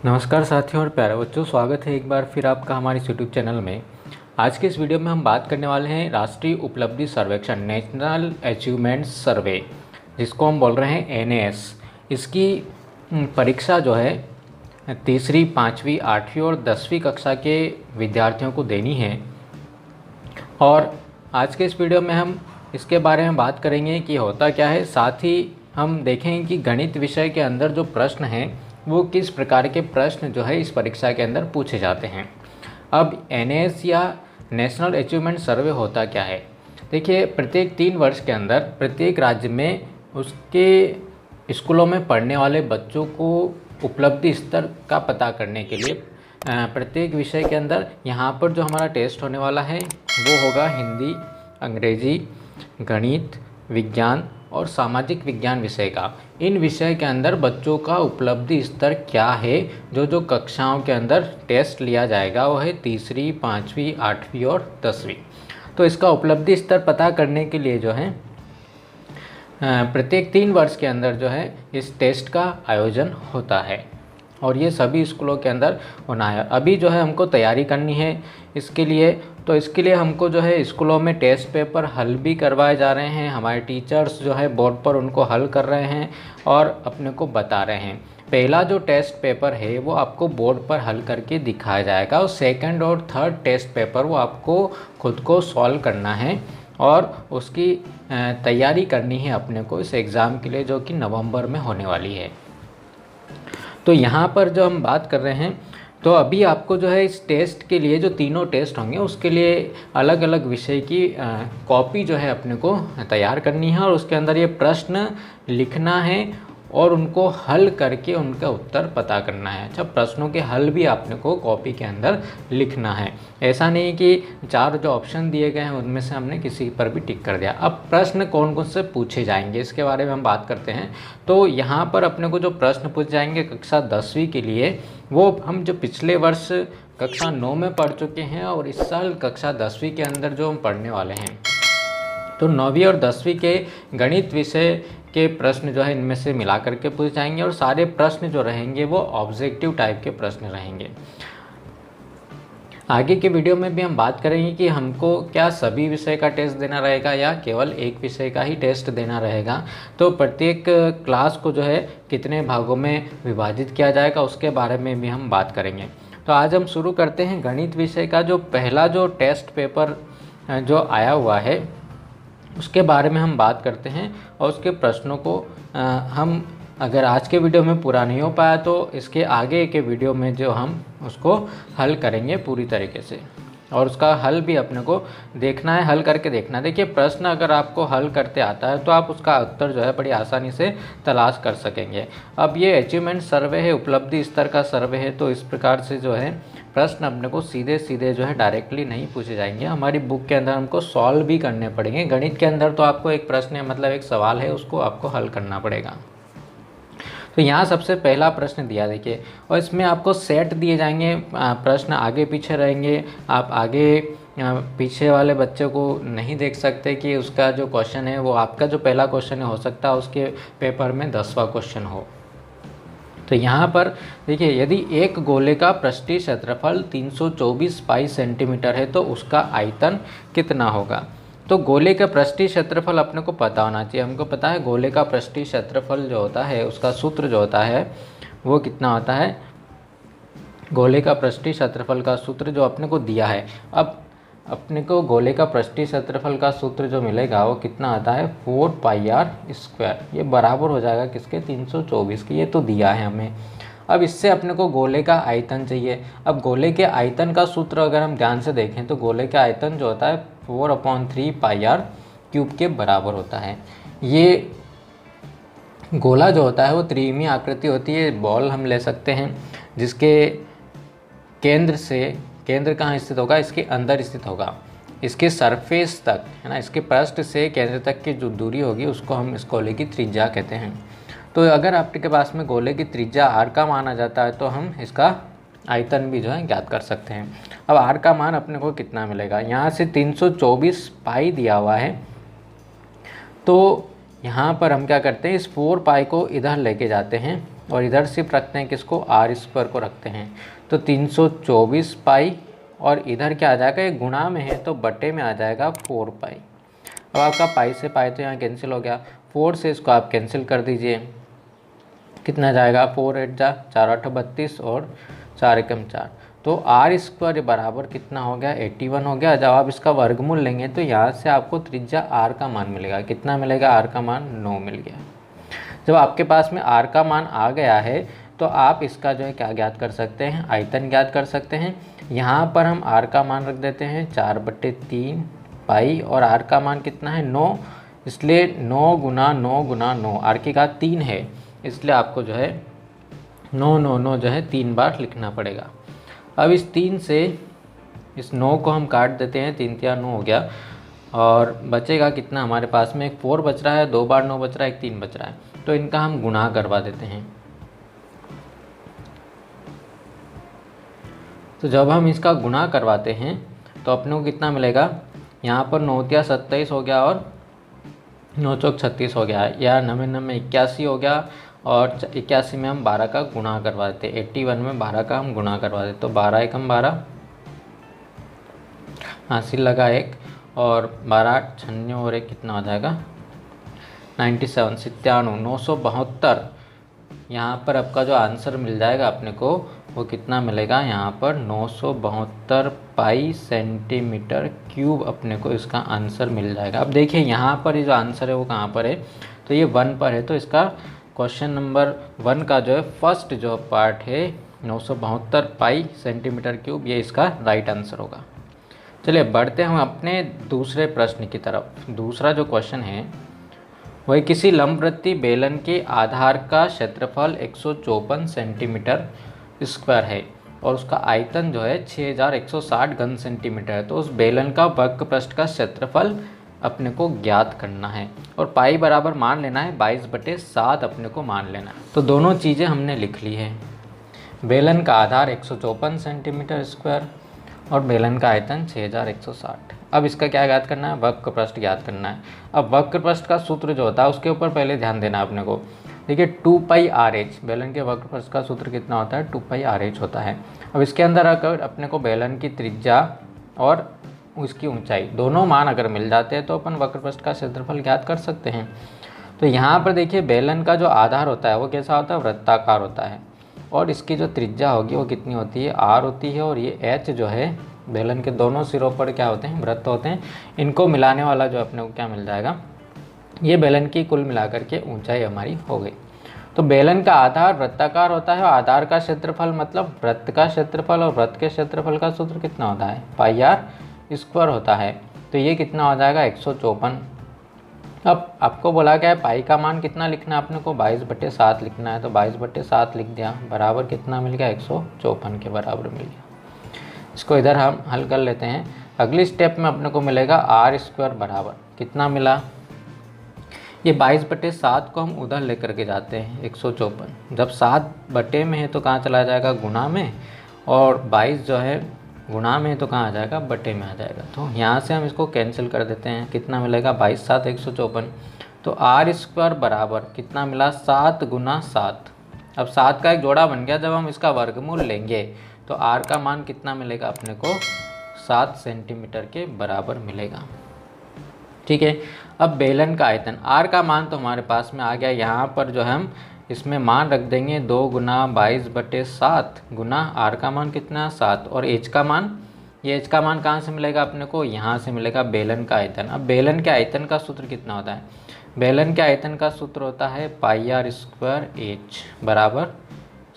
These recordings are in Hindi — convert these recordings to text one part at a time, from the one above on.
नमस्कार साथियों और प्यारे बच्चों, स्वागत है एक बार फिर आपका हमारे यूट्यूब चैनल में। आज के इस वीडियो में हम बात करने वाले हैं राष्ट्रीय उपलब्धि सर्वेक्षण नेशनल अचीवमेंट सर्वे, जिसको हम बोल रहे हैं NAS। इसकी परीक्षा जो है तीसरी, पाँचवीं, आठवीं और 10वीं कक्षा के विद्यार्थियों को देनी है। और आज के इस वीडियो में हम इसके बारे में बात करेंगे कि होता क्या है, साथ ही हम देखेंगे कि गणित विषय के अंदर जो प्रश्न हैं वो किस प्रकार के प्रश्न जो है इस परीक्षा के अंदर पूछे जाते हैं। अब NAS या नेशनल अचीवमेंट सर्वे होता क्या है? देखिए, प्रत्येक 3 वर्ष के अंदर प्रत्येक राज्य में उसके स्कूलों में पढ़ने वाले बच्चों को उपलब्धि स्तर का पता करने के लिए प्रत्येक विषय के अंदर यहाँ पर जो हमारा टेस्ट होने वाला है वो होगा हिंदी, अंग्रेजी, गणित, विज्ञान और सामाजिक विज्ञान विषय का। इन विषय के अंदर बच्चों का उपलब्धि स्तर क्या है, जो कक्षाओं के अंदर टेस्ट लिया जाएगा वो है तीसरी, पाँचवीं, आठवीं और 10वीं। तो इसका उपलब्धि स्तर पता करने के लिए जो है प्रत्येक 3 वर्ष के अंदर जो है इस टेस्ट का आयोजन होता है और ये सभी स्कूलों के अंदर होना है। अभी जो है हमको तैयारी करनी है इसके लिए, तो इसके लिए हमको जो है स्कूलों में टेस्ट पेपर हल भी करवाए जा रहे हैं। हमारे टीचर्स जो है बोर्ड पर उनको हल कर रहे हैं और अपने को बता रहे हैं। पहला जो टेस्ट पेपर है वो आपको बोर्ड पर हल करके दिखाया जाएगा और सेकंड और थर्ड टेस्ट पेपर वो आपको खुद को सॉल्व करना है और उसकी तैयारी करनी है अपने को इस एग्ज़ाम के लिए, जो कि नवंबर में होने वाली है। तो यहाँ पर जो हम बात कर रहे हैं, तो अभी आपको जो है इस टेस्ट के लिए जो तीनों टेस्ट होंगे उसके लिए अलग अलग विषय की कॉपी जो है अपने को तैयार करनी है और उसके अंदर ये प्रश्न लिखना है और उनको हल करके उनका उत्तर पता करना है। अच्छा, प्रश्नों के हल भी आपने को कॉपी के अंदर लिखना है। ऐसा नहीं कि 4 जो ऑप्शन दिए गए हैं उनमें से हमने किसी पर भी टिक कर दिया। अब प्रश्न कौन कौन से पूछे जाएंगे इसके बारे में हम बात करते हैं। तो यहाँ पर अपने को जो प्रश्न पूछे जाएंगे कक्षा 10वीं के लिए, वो हम जो पिछले वर्ष कक्षा 9 में पढ़ चुके हैं और इस साल कक्षा 10वीं के अंदर जो हम पढ़ने वाले हैं, तो 9वीं और 10वीं के गणित विषय के प्रश्न जो है इनमें से मिला करके पूछे जाएंगे और सारे प्रश्न जो रहेंगे वो ऑब्जेक्टिव टाइप के प्रश्न रहेंगे। आगे के वीडियो में भी हम बात करेंगे कि हमको क्या सभी विषय का टेस्ट देना रहेगा या केवल एक विषय का ही टेस्ट देना रहेगा। तो प्रत्येक क्लास को जो है कितने भागों में विभाजित किया जाएगा उसके बारे में भी हम बात करेंगे। तो आज हम शुरू करते हैं गणित विषय का जो पहला जो टेस्ट पेपर जो आया हुआ है उसके बारे में हम बात करते हैं और उसके प्रश्नों को हम अगर आज के वीडियो में पूरा नहीं हो पाया तो इसके आगे के वीडियो में जो हम उसको हल करेंगे पूरी तरीके से और उसका हल भी अपने को देखना है, हल करके देखना है। देखिए, प्रश्न अगर आपको हल करते आता है तो आप उसका उत्तर जो है बड़ी आसानी से तलाश कर सकेंगे। अब ये अचीवमेंट सर्वे है, उपलब्धि स्तर का सर्वे है, तो इस प्रकार से जो है प्रश्न अपने को सीधे सीधे जो है डायरेक्टली नहीं पूछे जाएंगे। हमारी बुक के अंदर हमको सॉल्व भी करने पड़ेंगे। गणित के अंदर तो आपको एक प्रश्न है, मतलब एक सवाल है, उसको आपको हल करना पड़ेगा। तो यहाँ सबसे पहला प्रश्न दिया देखिए, और इसमें आपको सेट दिए जाएंगे, प्रश्न आगे पीछे रहेंगे। आप आगे पीछे वाले बच्चे को नहीं देख सकते कि उसका जो क्वेश्चन है वो आपका जो पहला क्वेश्चन है, हो सकता है उसके पेपर में 10वां क्वेश्चन हो। तो यहाँ पर देखिए, यदि एक गोले का पृष्ठीय क्षेत्रफल 324 पाई सेंटीमीटर है तो उसका आयतन कितना होगा। तो गोले का पृष्ठीय क्षेत्रफल अपने को पता होना चाहिए। हमको पता है गोले का पृष्ठीय क्षेत्रफल जो होता है उसका सूत्र जो होता है वो कितना होता है। गोले का पृष्ठीय क्षेत्रफल का सूत्र जो अपने को दिया है, अब अपने को गोले का पृष्ठीय क्षेत्रफल का सूत्र जो मिलेगा वो कितना आता है 4πr²। ये बराबर हो जाएगा किसके, 324 के। ये तो दिया है हमें। अब इससे अपने को गोले का आयतन चाहिए। अब गोले के आयतन का सूत्र अगर हम ध्यान से देखें तो गोले का आयतन जो होता है 4/3πr³ के बराबर होता है। ये गोला जो होता है वो त्रिविमीय आकृति होती है। बॉल हम ले सकते हैं जिसके केंद्र कहाँ स्थित होगा, इसके अंदर स्थित होगा, इसके सरफेस तक, है ना, इसके पृष्ठ से केंद्र तक की जो दूरी होगी उसको हम इस गोले की त्रिज्या कहते हैं। तो अगर आपके पास में गोले की त्रिज्या r का माना जाता है तो हम इसका आयतन भी जो है ज्ञात कर सकते हैं। अब r का मान अपने को कितना मिलेगा, यहाँ से 324 पाई दिया हुआ है, तो यहाँ पर हम क्या करते हैं, इस 4 पाई को इधर लेके जाते हैं और इधर सिर्फ रखते हैं किसको, आर स्क्वायर को रखते हैं। तो 324 पाई और इधर क्या आ जाएगा, ये गुणा में है तो बटे में आ जाएगा 4 पाई। अब आपका पाई से पाई तो यहाँ कैंसिल हो गया, 4 से इसको आप कैंसिल कर दीजिए, कितना जाएगा 4 8 जा 4 8 32 और 4 एकम 4। तो आर स्क्वायर बराबर कितना हो गया, 81 हो गया। जब आप इसका वर्गमूल लेंगे तो यहाँ से आपको त्रिज्या आर का मान मिलेगा, कितना मिलेगा, आर का मान 9 मिल गया। जब आपके पास में आर का मान आ गया है तो आप इसका जो है क्या ज्ञात कर सकते हैं, आयतन ज्ञात कर सकते हैं। यहाँ पर हम आर का मान रख देते हैं 4/3 पाई और आर का मान कितना है 9, इसलिए 9 गुना 9 गुना 9, आर की घात 3 है, इसलिए आपको जो है 9 9 9 जो है 3 बार लिखना पड़ेगा। अब इस 3 से इस 9 को हम काट देते हैं, 3 3 9 हो गया और बचेगा कितना हमारे पास में, एक 4 बच रहा है, 2 बार 9 बच रहा है, एक 3 बच रहा है, तो इनका हम गुणा करवा देते हैं। तो जब हम इसका गुणा करवाते हैं तो अपने को कितना मिलेगा, यहाँ पर 9 3 27 हो गया और 9 4 36 हो गया, या 9 9 81 हो गया और 81 में हम 12 का गुणा करवा देते, 81 में 12 का हम गुणा करवा देते, तो 12 एकम 12, हासिल लगा 1 और 12 96 और 1 कितना हो जाएगा 97 97 972। यहाँ पर आपका जो आंसर मिल जाएगा अपने को वो कितना मिलेगा, यहाँ पर 972 पाई सेंटीमीटर क्यूब अपने को इसका आंसर मिल जाएगा। अब देखिए यहाँ पर ये जो आंसर है वो कहाँ पर है, तो ये 1 पर है, तो इसका क्वेश्चन नंबर 1 का जो है फर्स्ट जो पार्ट है 972 पाई सेंटीमीटर क्यूब, ये इसका राइट आंसर होगा। चलिए बढ़ते हैं हम अपने दूसरे प्रश्न की तरफ। दूसरा जो क्वेश्चन है वह किसी लंबवृत्तीय बेलन के आधार का क्षेत्रफल 154 सेंटीमीटर स्क्वायर है और उसका आयतन जो है 6160 घन सेंटीमीटर है। तो उस बेलन का वक्र पृष्ठ का क्षेत्रफल अपने को ज्ञात करना है और पाई बराबर मान लेना है 22/7 अपने को मान लेना है। तो दोनों चीज़ें हमने लिख ली है, बेलन का आधार 154 सेंटीमीटर स्क्वायर और बेलन का आयतन 6160। अब इसका क्या ज्ञात करना है, वक्र पृष्ठ ज्ञात करना है। अब वक्र पृष्ठ का सूत्र जो होता है उसके ऊपर पहले ध्यान देना है अपने को। देखिए 2πRh, बेलन के वक्र पृष्ठ का सूत्र कितना होता है, 2πRh होता है। अब इसके अंदर अगर अपने को बेलन की त्रिज्या और उसकी ऊंचाई दोनों मान अगर मिल जाते हैं तो अपन वक्र पृष्ठ का क्षेत्रफल ज्ञात कर सकते हैं। तो यहाँ पर देखिए बेलन का जो आधार होता है वो कैसा होता है, वृत्ताकार होता है और इसकी जो त्रिज्या होगी वो कितनी होती है, r होती है, और ये h जो है बेलन के दोनों सिरों पर क्या होते हैं, वृत्त होते हैं। इनको मिलाने वाला जो अपने को क्या मिल जाएगा, ये बेलन की कुल मिलाकर के ऊंचाई हमारी हो गई। तो बेलन का आधार वृत्ताकार होता है और आधार का क्षेत्रफल मतलब वृत्त का क्षेत्रफल, और वृत्त के क्षेत्रफल का सूत्र कितना होता है, πr² होता है। तो ये कितना हो जाएगा 154। अब आपको बोला गया है पाई का मान कितना लिखना है अपने को, 22/7 लिखना है, तो 22/7 लिख दिया, बराबर कितना मिल गया 154 के बराबर मिल गया। इसको इधर हम हल कर लेते हैं। अगली स्टेप में अपने को मिलेगा r² बराबर कितना मिला, ये 22/7 को हम उधर लेकर के जाते हैं 154। जब 7 बटे में है तो कहाँ चला जाएगा, गुणा में, और 22 जो है गुणा में है तो कहाँ आ जाएगा, बटे में आ जाएगा। तो यहाँ से हम इसको कैंसिल कर देते हैं, कितना मिलेगा 22 7 154। तो r² बराबर कितना मिला, 7 गुना 7। अब 7 का एक जोड़ा बन गया, जब हम इसका वर्गमूल लेंगे तो r का मान कितना मिलेगा अपने को, 7 सेंटीमीटर के बराबर मिलेगा। ठीक है। अब बेलन का आयतन, r का मान तो हमारे पास में आ गया, यहाँ पर जो हम इसमें मान रख देंगे 2 गुना 22/7 गुना r का मान कितना 7, और h का मान, ये h का मान कहाँ से मिलेगा अपने को, यहाँ से मिलेगा बेलन का आयतन। अब बेलन के आयतन का सूत्र कितना होता है, बेलन के आयतन का सूत्र होता है πr² बराबर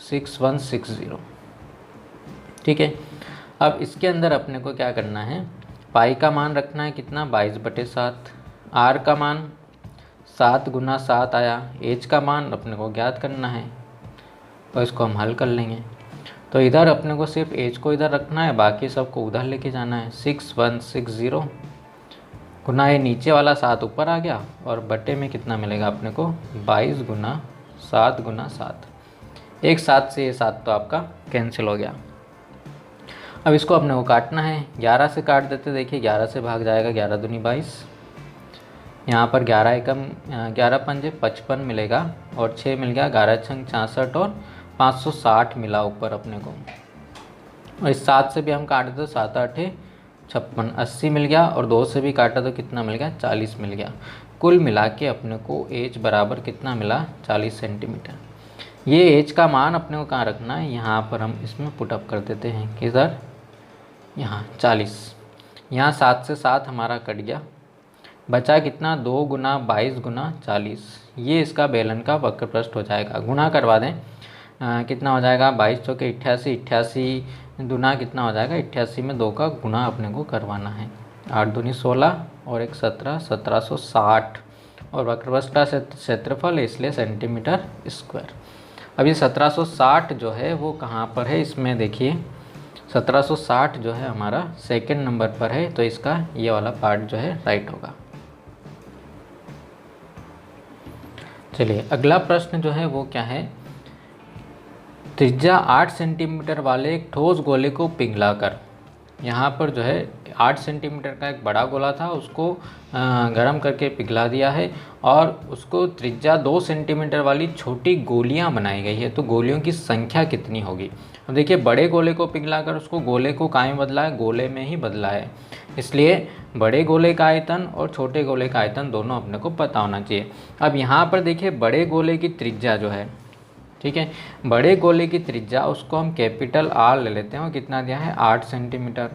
6160। ठीक है। अब इसके अंदर अपने को क्या करना है, पाई का मान रखना है कितना 22/7, r का मान 7 गुना 7 आया, h का मान अपने को ज्ञात करना है, तो इसको हम हल कर लेंगे। तो इधर अपने को सिर्फ h को इधर रखना है, बाकी सबको उधर लेके जाना है। 6160 गुना ये नीचे वाला 7 ऊपर आ गया, और बटे में कितना मिलेगा अपने को 22 गुना 7 गुना 7। एक 7 से ये 7 तो आपका कैंसिल हो गया। अब इसको अपने को काटना है, 11 से काट देते, देखिए 11 से भाग जाएगा, 11 दूनी 22, यहाँ पर 11 एकम 11 पंजे 55 मिलेगा और 6 मिल गया, 11 छंग 66 और 560 मिला ऊपर अपने को। और इस 7 से भी हम काटे तो 7 आठे 56, 80 मिल गया और 2 से भी काटा तो कितना मिल गया, 40 मिल गया। कुल मिला के अपने को एज बराबर कितना मिला, 40 सेंटीमीटर। ये एज का मान अपने को कहाँ रखना है, यहाँ पर हम इसमें पुटअप कर देते हैं, किधर, यहाँ 40। यहाँ 7 से 7 हमारा कट गया, बचा कितना, 2 गुना 22 गुना 40। ये इसका बेलन का वक्र पृष्ठ हो जाएगा। गुना करवा दें, कितना हो जाएगा, 22 चौके 88, 88 दुना कितना हो जाएगा, 88 में 2 का गुना अपने को करवाना है। 8 दूनी 16 और 1 17, 1760 और वक्र पृष्ठ का क्षेत्रफल है इसलिए सेंटीमीटर स्क्वायर। अब ये 1760 जो है वो कहाँ पर है, इसमें देखिए 1760 जो है हमारा सेकंड नंबर पर है, तो इसका ये वाला पार्ट जो है राइट होगा। चलिए अगला प्रश्न जो है वो क्या है, त्रिज्या 8 सेंटीमीटर वाले एक ठोस गोले को पिघलाकर, यहाँ पर जो है 8 सेंटीमीटर का एक बड़ा गोला था, उसको गर्म करके पिघला दिया है और उसको त्रिज्या 2 सेंटीमीटर वाली छोटी गोलियां बनाई गई है। तो गोलियों की संख्या कितनी होगी। अब देखिए बड़े गोले को पिघलाकर उसको गोले को कहाँ में बदला है, गोले में ही बदला है, इसलिए बड़े गोले का आयतन और छोटे गोले का आयतन दोनों अपने को पता होना चाहिए। अब यहाँ पर देखिए बड़े गोले की त्रिज्या जो है, ठीक है, बड़े गोले की त्रिज्या उसको हम कैपिटल R ले लेते हैं, और कितना दिया है 8 सेंटीमीटर,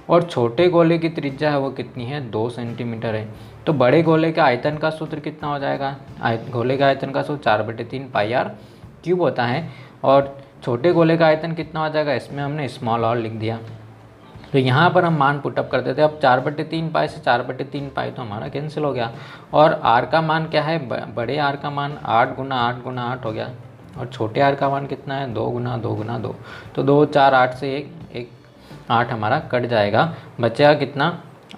और छोटे गोले की त्रिज्या है वो कितनी है, 2 सेंटीमीटर है। तो बड़े गोले के आयतन का सूत्र कितना हो जाएगा, गोले का आयतन का सूत्र 4/3 पाई r क्यूब होता है, और छोटे गोले का आयतन कितना हो जाएगा, इसमें हमने स्मॉल r लिख दिया। तो यहाँ पर हम मान पुटअप कर देते हैं। अब 4/3 पाई से 4/3 पाई तो हमारा कैंसिल हो गया, और r का मान क्या है, बड़े r का मान 8 गुना 8 गुना 8 हो गया, और छोटे r का मान कितना है, 2 गुना 2 गुना 2। तो 2 4 8 से 1 8 हमारा कट जाएगा, बचेगा कितना,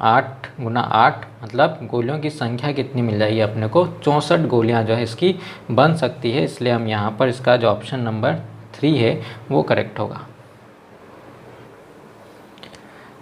8 गुना 8, मतलब गोलियों की संख्या कितनी मिल जाएगी अपने को, 64 गोलियां जो है इसकी बन सकती है। इसलिए हम यहाँ पर इसका जो ऑप्शन नंबर 3 है वो करेक्ट होगा।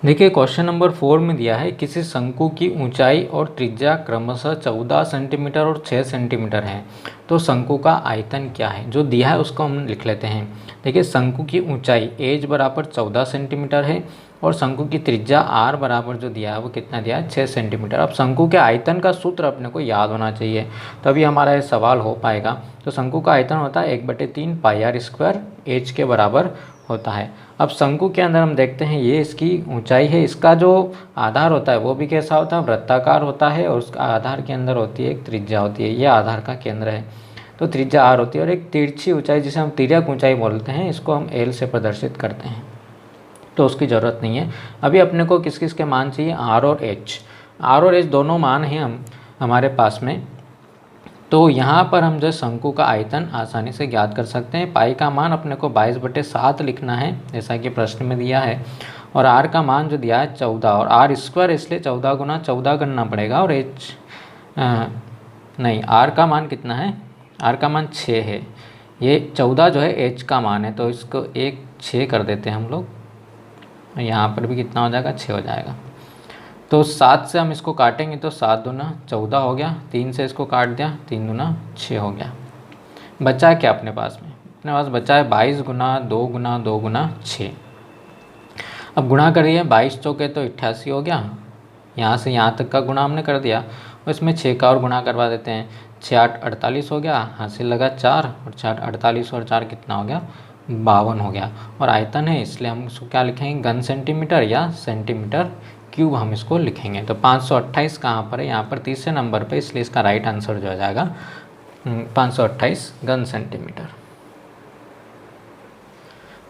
देखिए क्वेश्चन नंबर 4 में दिया है, किसी शंकु की ऊंचाई और त्रिज्या क्रमशः 14 सेंटीमीटर और 6 सेंटीमीटर है, तो शंकु का आयतन क्या है। जो दिया है उसको हम लिख लेते हैं। देखिए शंकु की ऊंचाई एज बराबर 14 सेंटीमीटर है, और शंकु की त्रिज्या r बराबर जो दिया है वो कितना दिया है, 6 सेंटीमीटर। अब शंकु के आयतन का सूत्र अपने को याद होना चाहिए, तभी हमारा ये सवाल हो पाएगा। तो शंकु का आयतन होता है 1/3 पाई r स्क्वायर, एज के बराबर होता है। अब शंकु के अंदर हम देखते हैं ये इसकी ऊंचाई है, इसका जो आधार होता है वो भी कैसा होता है, वृत्ताकार होता है, और उसका आधार के अंदर होती है एक त्रिज्या होती है, ये आधार का केंद्र है, तो त्रिज्या r होती है। और एक तिरछी ऊंचाई जिसे हम तिर्यक ऊंचाई बोलते हैं, इसको हम l से प्रदर्शित करते हैं, तो उसकी ज़रूरत नहीं है। अभी अपने को किस किस के मान चाहिए, r और h दोनों मान हैं हमारे पास में। तो यहाँ पर हम जो शंकु का आयतन आसानी से ज्ञात कर सकते हैं। पाई का मान अपने को 22/7 लिखना है, जैसा कि प्रश्न में दिया है, और r का मान जो दिया है 14, और r स्क्वायर इसलिए 14 गुना 14 करना पड़ेगा, और नहीं r का मान कितना है, r का मान 6 है, ये 14 जो है h का मान है, तो इसको 6 कर देते हैं हम लोग, यहाँ पर भी कितना हो जाएगा, 6 हो जाएगा। तो 7 से हम इसको काटेंगे तो 7 दूना 14 हो गया, 3 से इसको काट दिया, 3 दूना 6 हो गया। बचा है क्या अपने पास में, अपने पास बचा है 22 गुना 2 गुना 2 गुना 6। अब गुणा करिए, 22 चौके तो 88 हो गया, यहाँ से यहाँ तक का गुणा हमने कर दिया, और इसमें 6 का और गुणा करवा देते हैं, 6 8 48 हो गया, हासिल लगा 4, और 4 48 और 4 कितना हो गया, 52 हो गया। और आयतन है इसलिए हम इसको क्या लिखेंगे, घन सेंटीमीटर या सेंटीमीटर क्यूब हम इसको लिखेंगे। तो 528 कहाँ पर है, यहाँ पर तीसरे नंबर पे, इसलिए इसका राइट आंसर जो हो जाएगा 528 घन सेंटीमीटर।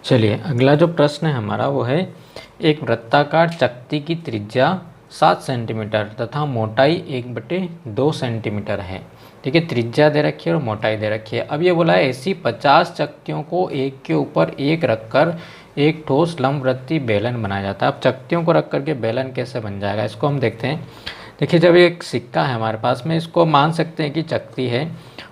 चलिए अगला जो प्रश्न है हमारा वो है, एक वृत्ताकार चकती की त्रिज्या 7 सेंटीमीटर तथा मोटाई 1/2 सेंटीमीटर है, ठीक है, त्रिज्या दे रखी है और मोटाई दे रखी है। अब ये बोला है ऐसी 50 चकतियों को एक के ऊपर एक रखकर एक ठोस लंबवृत्तीय बेलन बनाया जाता है। अब चकतियों को रख करके बेलन कैसे बन जाएगा, इसको हम देखते हैं। देखिए जब एक सिक्का है हमारे पास में, इसको मान सकते हैं कि चकती है,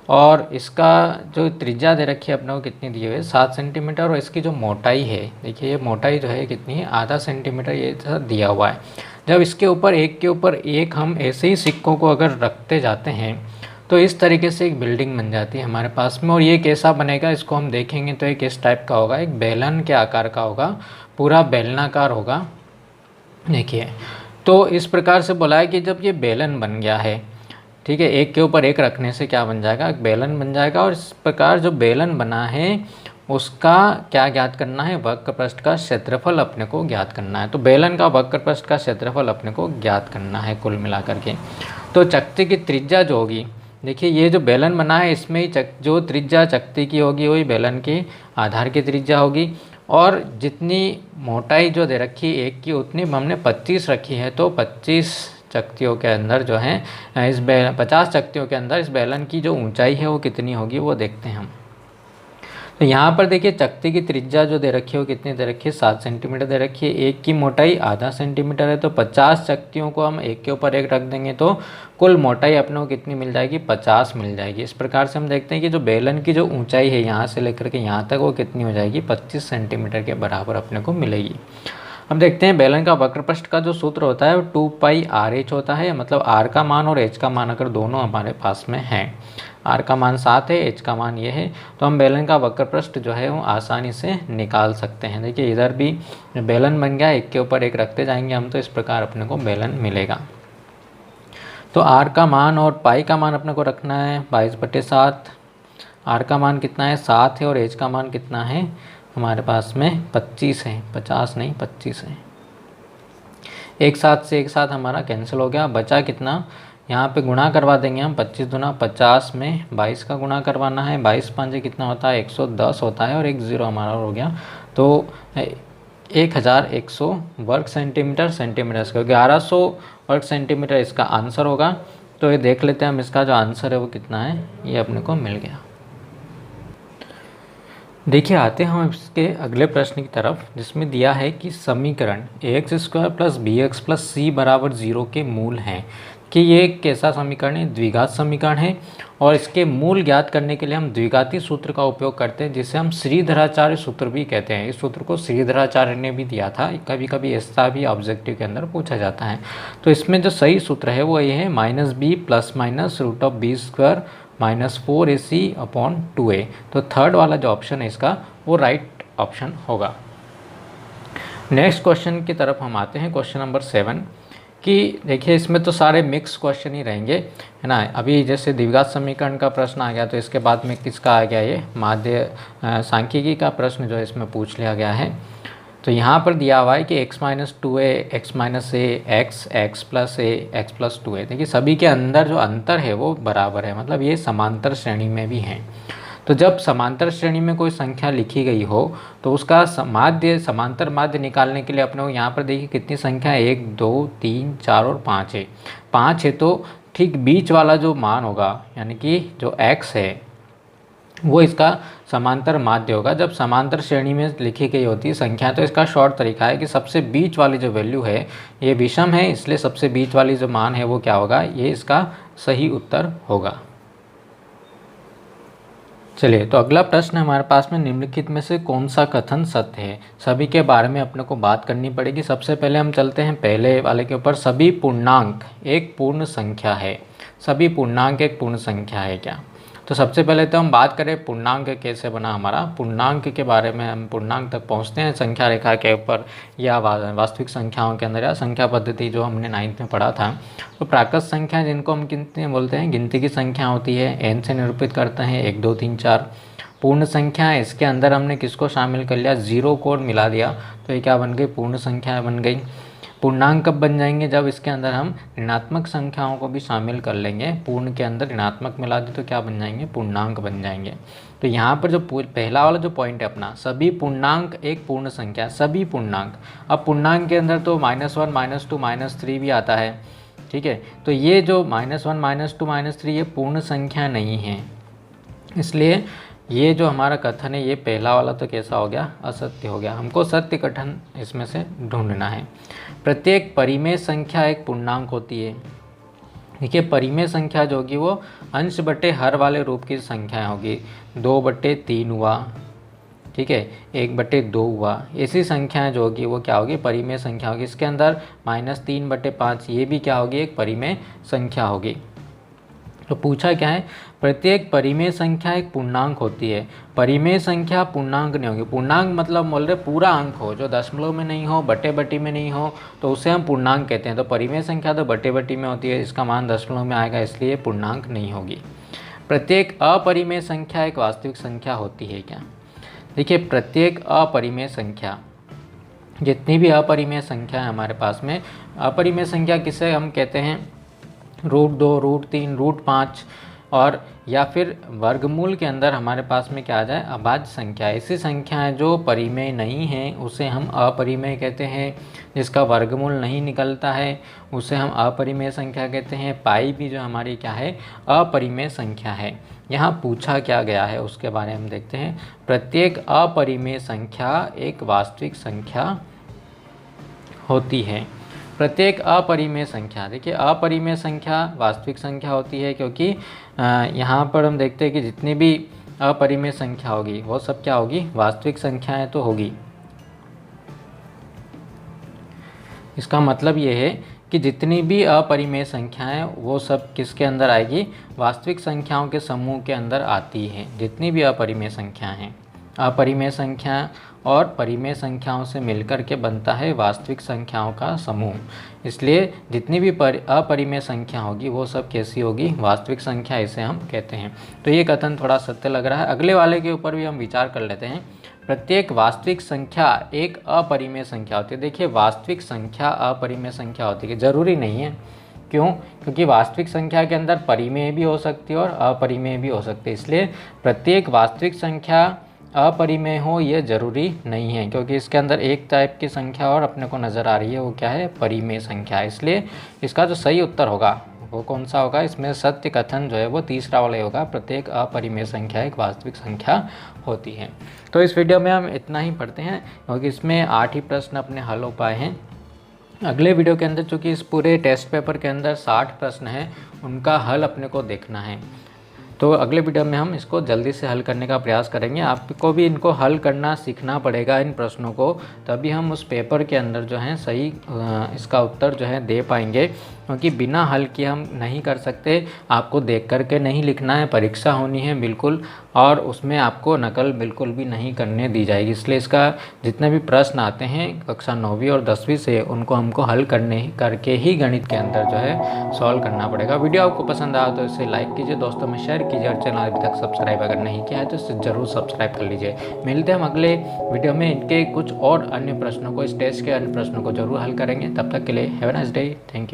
और इसका जो त्रिज्या दे रखी है अपने को कितनी दी हुई है 7 सेंटीमीटर, और इसकी जो मोटाई है देखिए ये मोटाई जो है कितनी है आधा सेंटीमीटर ये दिया हुआ है। जब इसके ऊपर एक के ऊपर एक हम ऐसे ही सिक्कों को अगर रखते जाते हैं तो इस तरीके से एक बिल्डिंग बन जाती है हमारे पास में। और ये कैसा बनेगा इसको हम देखेंगे तो एक इस टाइप का होगा, एक बेलन के आकार का होगा, पूरा बेलनाकार होगा। देखिए तो इस प्रकार से बोला है कि जब ये बेलन बन गया है, ठीक है, एक के ऊपर एक रखने से क्या बन जाएगा, एक बेलन बन जाएगा। और इस प्रकार जो बेलन बना है उसका क्या ज्ञात करना है, वक्रपृष्ठ का क्षेत्रफल अपने को ज्ञात करना है। तो बेलन का वक्रपृष्ठ का क्षेत्रफल अपने को ज्ञात करना है कुल मिलाकर के। तो चकती की त्रिज्या जो होगी, देखिए ये जो बेलन बना है इसमें ही जो त्रिज्या चकती की होगी वही बेलन की आधार की त्रिज्या होगी। और जितनी मोटाई जो दे रखी है एक की उतनी हमने 25 रखी है, तो 25 चकतियों के अंदर जो है 50 चकतियों के अंदर इस बेलन की जो ऊंचाई है वो कितनी होगी वो देखते हैं हम। तो यहाँ पर देखिए चकती की त्रिज्या जो दे रखी है वो कितनी दे रखी है 7 सेंटीमीटर दे रखी है, एक की मोटाई आधा सेंटीमीटर है। तो 50 चकतियों को हम एक के ऊपर एक रख देंगे तो कुल मोटाई अपने को कितनी मिल जाएगी 50 मिल जाएगी। इस प्रकार से हम देखते हैं कि जो बेलन की जो ऊंचाई है यहाँ से लेकर के यहाँ तक वो कितनी हो जाएगी 25 सेंटीमीटर के बराबर अपने को मिलेगी। अब देखते हैं बेलन का वक्रपृष्ठ का जो सूत्र होता है वो 2πRh होता है, मतलब r का मान और h का मान अगर दोनों हमारे पास में हैं, r का मान 7 है, h का मान ये है, तो हम बेलन का वक्रपृष्ठ जो है वो आसानी से निकाल सकते हैं। देखिए इधर भी बेलन बन गया, एक के ऊपर एक रखते जाएंगे हम तो इस प्रकार अपने को बेलन मिलेगा। तो r का मान और पाई का मान अपने को रखना है 22/7, r का मान कितना है 7 है और h का मान कितना है हमारे पास में 25 है, 50 नहीं 25 है। एक साथ से एक साथ हमारा कैंसिल हो गया, बचा कितना, यहाँ पे गुणा करवा देंगे हम 25 दूना 50 में 22 का गुणा करवाना है, 22 पाँच कितना होता है 110 होता है और एक ज़ीरो हमारा हो गया। तो 1100 वर्ग सेंटीमीटर स्क्वायर 1100 वर्ग सेंटीमीटर इसका आंसर होगा। तो ये देख लेते हैं हम इसका जो आंसर है वो कितना है, ये अपने को मिल गया। देखिए आते हैं हम इसके अगले प्रश्न की तरफ, जिसमें दिया है कि समीकरण ax² + bx + c = 0 के मूल हैं। कि ये एक कैसा समीकरण है, द्विघात समीकरण है और इसके मूल ज्ञात करने के लिए हम द्विघाती सूत्र का उपयोग करते हैं, जिसे हम श्रीधराचार्य सूत्र भी कहते हैं। इस सूत्र को श्रीधराचार्य ने भी दिया था, कभी कभी ऐसा भी ऑब्जेक्टिव के अंदर पूछा जाता है। तो इसमें जो सही सूत्र है वो ये है -b ± √b² -4ac/2a। तो थर्ड वाला जो ऑप्शन है इसका वो राइट ऑप्शन होगा। नेक्स्ट क्वेश्चन की तरफ हम आते हैं, क्वेश्चन नंबर 7 कि देखिए इसमें तो सारे मिक्स क्वेश्चन ही रहेंगे, है ना। अभी जैसे द्विघात समीकरण का प्रश्न आ गया, तो इसके बाद में किसका आ गया, ये माध्य सांख्यिकी का प्रश्न जो है इसमें पूछ लिया गया है। तो यहाँ पर दिया हुआ है कि x - 2a x - a x + a x + 2a। देखिए सभी के अंदर जो अंतर है वो बराबर है, मतलब ये समांतर श्रेणी में भी हैं। तो जब समांतर श्रेणी में कोई संख्या लिखी गई हो तो उसका माध्य समांतर माध्य निकालने के लिए अपने को यहाँ पर देखिए कितनी संख्या है 1 2 3 4 और 5 है। 5 है तो ठीक बीच वाला जो मान होगा यानी कि जो x है वो इसका समांतर माध्य होगा। जब समांतर श्रेणी में लिखी गई होती है संख्या तो इसका शॉर्ट तरीका है कि सबसे बीच वाली जो वैल्यू है ये विषम है, इसलिए सबसे बीच वाली जो मान है वो क्या होगा, ये इसका सही उत्तर होगा। चलिए तो अगला प्रश्न हमारे पास में निम्नलिखित में से कौन सा कथन सत्य है। सभी के बारे में अपने को बात करनी पड़ेगी। सबसे पहले हम चलते हैं पहले वाले के ऊपर, सभी पूर्णांक एक पूर्ण संख्या है। सभी पूर्णांक एक पूर्ण संख्या है क्या। तो सबसे पहले तो हम बात करें पूर्णांक कैसे बना हमारा। पूर्णांक के बारे में हम पूर्णांक तक पहुंचते हैं संख्या रेखा के ऊपर या वास्तविक संख्याओं के अंदर या संख्या पद्धति जो हमने 9th में पढ़ा था। तो प्राकृत संख्या जिनको हम गिनती बोलते हैं, गिनती की संख्या होती है, n से निरूपित करते हैं 1 2 3 4। पूर्ण संख्या है, इसके अंदर हमने किसको शामिल कर लिया, 0 को मिला दिया तो ये क्या बन गई, पूर्ण संख्या बन गई। पूर्णांक कब बन जाएंगे, जब इसके अंदर हम ऋणात्मक संख्याओं को भी शामिल कर लेंगे। पूर्ण के अंदर ऋणात्मक मिला दे तो क्या बन जाएंगे, पूर्णांक बन जाएंगे। तो यहाँ पर जो पहला वाला जो पॉइंट है अपना, सभी पूर्णांक एक पूर्ण संख्या, सभी पूर्णांक। अब पूर्णांक के अंदर तो -1 -2 -3 भी आता है, ठीक है। तो ये जो -1 -2 -3 ये पूर्ण संख्या नहीं है, इसलिए ये जो हमारा कथन है ये पहला वाला तो कैसा हो गया, असत्य हो गया। हमको सत्य कथन इसमें से ढूंढना है। प्रत्येक परिमेय संख्या एक पूर्णांक होती है, देखिए परिमेय संख्या जो होगी वो अंश बटे हर वाले रूप की संख्या होगी। 2/3 हुआ, ठीक है, 1/2 हुआ, ऐसी संख्याएं जो होगी वो क्या होगी, परिमेय संख्या होगी। इसके अंदर -3/5 ये भी क्या होगी, एक परिमेय संख्या होगी। तो पूछा क्या है, प्रत्येक परिमेय संख्या एक पूर्णांक होती है। परिमेय संख्या पूर्णांक नहीं होगी। पूर्णांक मतलब बोल रहे पूरा अंक हो, जो दशमलव में नहीं हो, बटे में नहीं हो, तो उसे हम पूर्णांक कहते हैं। तो परिमेय संख्या तो बटे में होती है, इसका मान दशमलव में आएगा, इसलिए पूर्णांक नहीं होगी। प्रत्येक अपरिमेय संख्या एक वास्तविक संख्या होती है क्या? देखिए प्रत्येक अपरिमेय संख्या, जितनी भी अपरिमेय संख्या है हमारे पास में, अपरिमेय संख्या किसे हम कहते हैं, √2, √3, √5 और या फिर वर्गमूल के अंदर हमारे पास में क्या आ जाए, अभाज्य संख्या। ऐसी संख्याएं जो परिमेय नहीं हैं उसे हम अपरिमेय कहते हैं। जिसका वर्गमूल नहीं निकलता है उसे हम अपरिमेय संख्या कहते हैं। पाई भी जो हमारी क्या है, अपरिमेय संख्या है। यहाँ पूछा क्या गया है उसके बारे में हम देखते हैं। प्रत्येक अपरिमेय संख्या एक वास्तविक संख्या होती है। प्रत्येक अपरिमेय संख्या, देखिए अपरिमेय संख्या वास्तविक संख्या होती है, क्योंकि यहाँ पर हम देखते हैं कि जितनी भी अपरिमेय संख्या होगी वो सब क्या होगी, वास्तविक संख्याएं तो होगी। इसका मतलब ये है कि जितनी भी अपरिमेय संख्याएं वो सब किसके अंदर आएगी, वास्तविक संख्याओं के समूह के अंदर आती हैं। जितनी भी अपरिमेय संख्याएं हैं, अपरिमेय संख्या और परिमेय संख्याओं से मिलकर के बनता है वास्तविक संख्याओं का समूह। इसलिए जितनी भी अपरिमेय संख्या होगी वो सब कैसी होगी, वास्तविक संख्या, इसे हम कहते हैं। तो ये कथन थोड़ा सत्य लग रहा है। अगले वाले के ऊपर भी हम विचार कर लेते हैं। प्रत्येक वास्तविक संख्या एक अपरिमेय संख्या होती है। देखिए वास्तविक संख्या अपरिमेय संख्या होती है, जरूरी नहीं है। क्यों? क्योंकि वास्तविक संख्या के अंदर परिमेय भी हो सकती है और अपरिमेय भी हो सकती है। इसलिए प्रत्येक वास्तविक संख्या अपरिमेय हो ये जरूरी नहीं है, क्योंकि इसके अंदर एक टाइप की संख्या और अपने को नज़र आ रही है, वो क्या है, परिमेय संख्या। इसलिए इसका जो सही उत्तर होगा वो कौन सा होगा, इसमें सत्य कथन जो है वो तीसरा वाला ही होगा। प्रत्येक अपरिमेय संख्या एक वास्तविक संख्या होती है। तो इस वीडियो में हम इतना ही पढ़ते हैं, क्योंकि इसमें 8 ही प्रश्न अपने हल हो पाए हैं। अगले वीडियो के अंदर चूँकि इस पूरे टेस्ट पेपर के अंदर 60 प्रश्न हैं, उनका हल अपने को देखना है। तो अगले वीडियो में हम इसको जल्दी से हल करने का प्रयास करेंगे। आपको भी इनको हल करना सीखना पड़ेगा, इन प्रश्नों को, तभी हम उस पेपर के अंदर जो है सही इसका उत्तर जो है दे पाएंगे। क्योंकि बिना हल किए हम नहीं कर सकते। आपको देख करके नहीं लिखना है, परीक्षा होनी है बिल्कुल, और उसमें आपको नकल बिल्कुल भी नहीं करने दी जाएगी। इसलिए इसका जितने भी प्रश्न आते हैं कक्षा 9वीं और 10वीं से, उनको हमको हल करके ही गणित के अंदर जो है सॉल्व करना पड़ेगा। वीडियो आपको पसंद आया तो इसे लाइक कीजिए, दोस्तों में शेयर कीजिए, और चैनल अभी तक सब्सक्राइब अगर नहीं किया है तो इसे ज़रूर सब्सक्राइब कर लीजिए। मिलते हैं हम अगले वीडियो में। इनके कुछ और अन्य प्रश्नों को, इस टेस्ट के अन्य प्रश्नों को जरूर हल करेंगे। तब तक के लिए have a nice day, thank you.